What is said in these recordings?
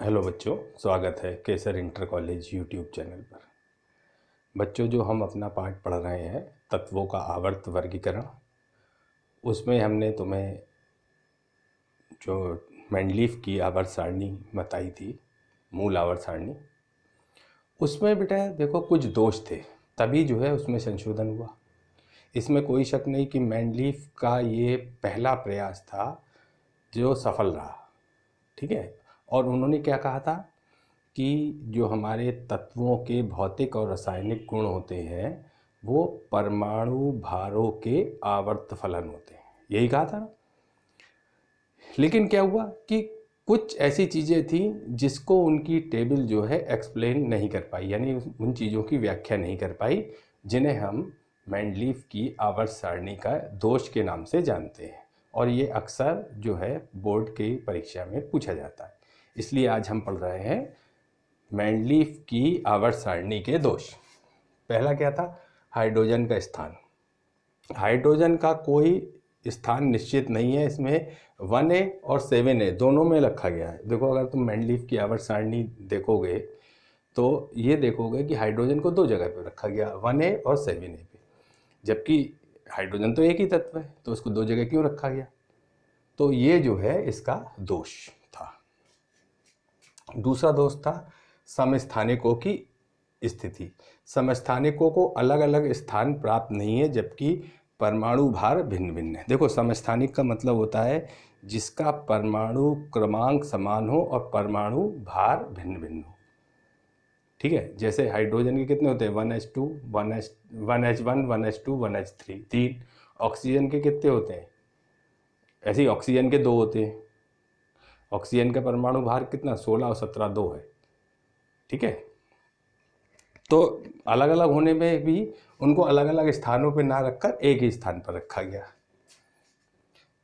Hello बच्चों, स्वागत है केसर इंटर कॉलेज यूट्यूब चैनल पर। बच्चों, जो हम अपना पाठ पढ़ रहे हैं तत्वों का आवर्त वर्गीकरण, उसमें हमने तुम्हें जो मेंडलीफ की आवर्त सारणी बताई थी, मूल आवर्त सारणी, उसमें बेटा देखो कुछ दोष थे, तभी जो है उसमें संशोधन हुआ। इसमें कोई शक नहीं कि मेंडलीफ का ये पहला प्रयास था जो सफल रहा। ठीक है। और उन्होंने क्या कहा था कि जो हमारे तत्वों के भौतिक और रासायनिक गुण होते हैं वो परमाणु भारों के आवर्त फलन होते हैं, यही कहा था ना। लेकिन क्या हुआ कि कुछ ऐसी चीज़ें थी जिसको उनकी टेबल जो है एक्सप्लेन नहीं कर पाई, यानी उन चीज़ों की व्याख्या नहीं कर पाई जिन्हें हम मेंडलीफ की आवर्त सारणी का दोष के नाम से जानते हैं। और ये अक्सर जो है बोर्ड की परीक्षा में पूछा जाता है। इसलिए आज हम पढ़ रहे हैं मेंडलीफ की आवर्त सारणी के दोष। पहला क्या था? हाइड्रोजन का स्थान। हाइड्रोजन का कोई स्थान निश्चित नहीं है, इसमें 1A और 7A दोनों में रखा गया है। देखो, अगर तुम मेंडलीफ की आवर्त सारणी देखोगे तो ये देखोगे कि हाइड्रोजन को दो जगह पे रखा गया, 1A और 7A पे, जबकि हाइड्रोजन तो एक ही तत्व है, तो उसको दो जगह क्यों रखा गया? तो ये जो है इसका दोष था। दूसरा दोष था समस्थानिकों की स्थिति। समस्थानिकों को अलग अलग स्थान प्राप्त नहीं है, जबकि परमाणु भार भिन्न भिन्न है। देखो, समस्थानिक का मतलब होता है जिसका परमाणु क्रमांक समान हो और परमाणु भार भिन्न भिन्न हो। ठीक है। जैसे हाइड्रोजन के कितने होते हैं? 1s2 1h1 1h2 1h3, 3। Oxygen के कितने होते हैं? ऐसे ही ऑक्सीजन के 2 होते हैं। ऑक्सीजन का परमाणु भार कितना? 16 और 17 2 है। ठीक है। तो अलग अलग होने में भी उनको अलग अलग स्थानों पर ना रखकर एक ही स्थान पर रखा गया।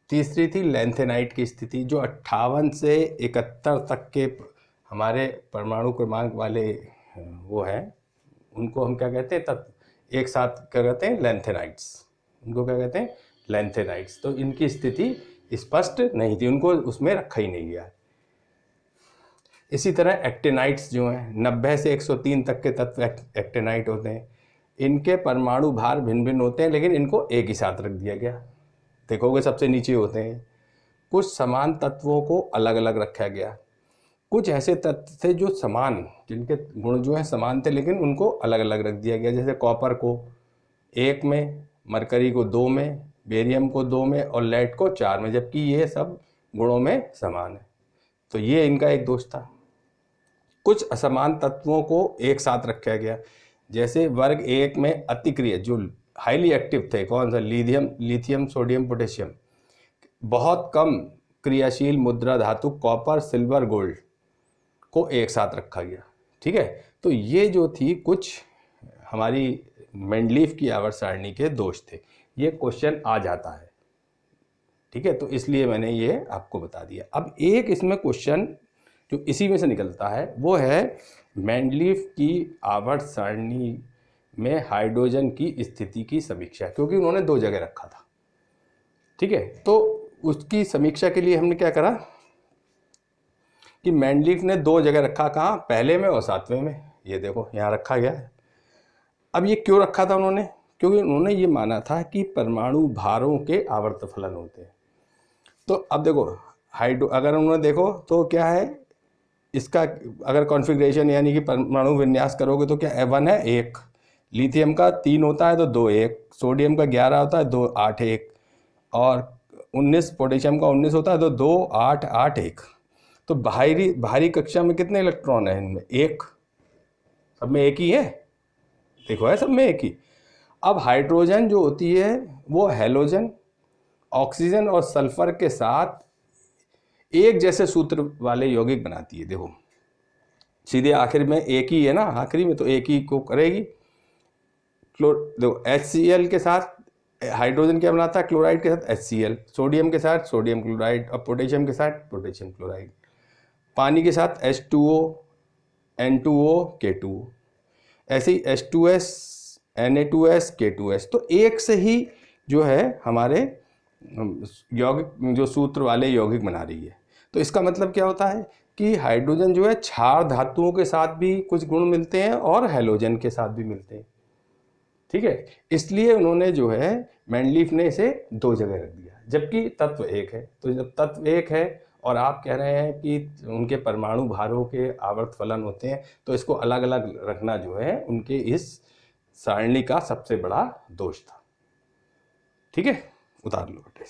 तीसरी थी लैंथेनाइट की स्थिति। जो 58 से 71 तक के हमारे परमाणु क्रमांक वाले वो हैं, उनको हम क्या कहते हैं? तत्व एक साथ क्या कहते हैं? लैंथेनाइट्स। उनको क्या कहते हैं? लैंथेनाइट्स। तो इनकी स्थिति स्पष्ट नहीं थी, उनको उसमें रखा ही नहीं गया। इसी तरह एक्टिनाइट्स जो हैं, 90 से 103 तक के तत्व एक्टिनाइट होते हैं। इनके परमाणु भार भिन्न भिन्न होते हैं, लेकिन इनको एक ही साथ रख दिया गया। देखोगे सबसे नीचे होते हैं। कुछ समान तत्वों को अलग अलग रखा गया। कुछ ऐसे तत्व थे जो समान, जिनके गुण जो हैं समान थे, लेकिन उनको अलग अलग रख दिया गया। जैसे कॉपर को 1 में, मरकरी को 2 में, बेरियम को 2 में और लेड को 4 में, जबकि ये सब गुणों में समान है। तो ये इनका एक दोष था। कुछ असमान तत्वों को एक साथ रखा गया। जैसे वर्ग 1 में अतिक्रिय जो हाईली एक्टिव थे, कौन सा? Lithium sodium potassium. बहुत कम क्रियाशील मुद्रा धातु कॉपर सिल्वर गोल्ड को एक साथ रखा गया। ठीक है। तो ये जो थी कुछ हमारी मेंडलीफ की आवर्त सारणी के दोष थे। ये क्वेश्चन आ जाता है। ठीक है। तो इसलिए मैंने ये आपको बता दिया। अब एक इसमें क्वेश्चन जो इसी में से निकलता है वो है मेंडलीफ की आवर्त सारणी में हाइड्रोजन की स्थिति की समीक्षा, क्योंकि उन्होंने दो जगह रखा था। ठीक है। तो उसकी समीक्षा के लिए हमने क्या करा कि मेंडलीफ ने दो जगह रखा। कहाँ? पहले में और 7वें में। ये देखो यहाँ रखा गया है। अब ये क्यों रखा था उन्होंने? क्योंकि उन्होंने ये माना था कि परमाणु भारों के आवर्त फलन होते हैं। तो अब देखो अगर उन्होंने देखो तो क्या है इसका, अगर कॉन्फ़िगरेशन यानी कि परमाणु विन्यास करोगे तो क्या 1 है 1, लिथियम का 3 होता है तो 2 1, सोडियम का 11 होता है 2 8 1, और 19 पोटेशियम का 19 होता है तो 2 8 8 1। तो भारी कक्षा में कितने इलेक्ट्रॉन है इनमें? 1। सब में एक ही है। देखो है सब में एक ही। अब हाइड्रोजन जो होती है वो हैलोजन, ऑक्सीजन और सल्फर के साथ एक जैसे सूत्र वाले यौगिक बनाती है। देखो सीधे आखिर में एक ही है ना, आखिरी में तो एक ही को करेगी। देखो HCl के साथ हाइड्रोजन क्या बनाता है? क्लोराइड के साथ HCl, सोडियम के साथ सोडियम क्लोराइड और पोटेशियम के साथ पोटेशियम क्लोराइड, पानी के साथ H2O N2O K2O, ऐसे ही H2S Na2S K2S। तो एक से ही जो है हमारे यौगिक जो सूत्र वाले यौगिक बना रही है। तो इसका मतलब क्या होता है कि हाइड्रोजन जो है क्षार धातुओं के साथ भी कुछ गुण मिलते हैं और हैलोजन के साथ भी मिलते हैं, ठीक है। इसलिए उन्होंने जो है मैंडलीफ ने इसे दो जगह रख दिया, जबकि तत्व एक है। तो जब तत्व एक है और आप कह रहे हैं कि उनके परमाणु भारों के आवर्त फलन होते हैं, तो इसको अलग अलग रखना जो है उनके इस सारणी का सबसे बड़ा दोष था, ठीक है। उतार लो बेटे।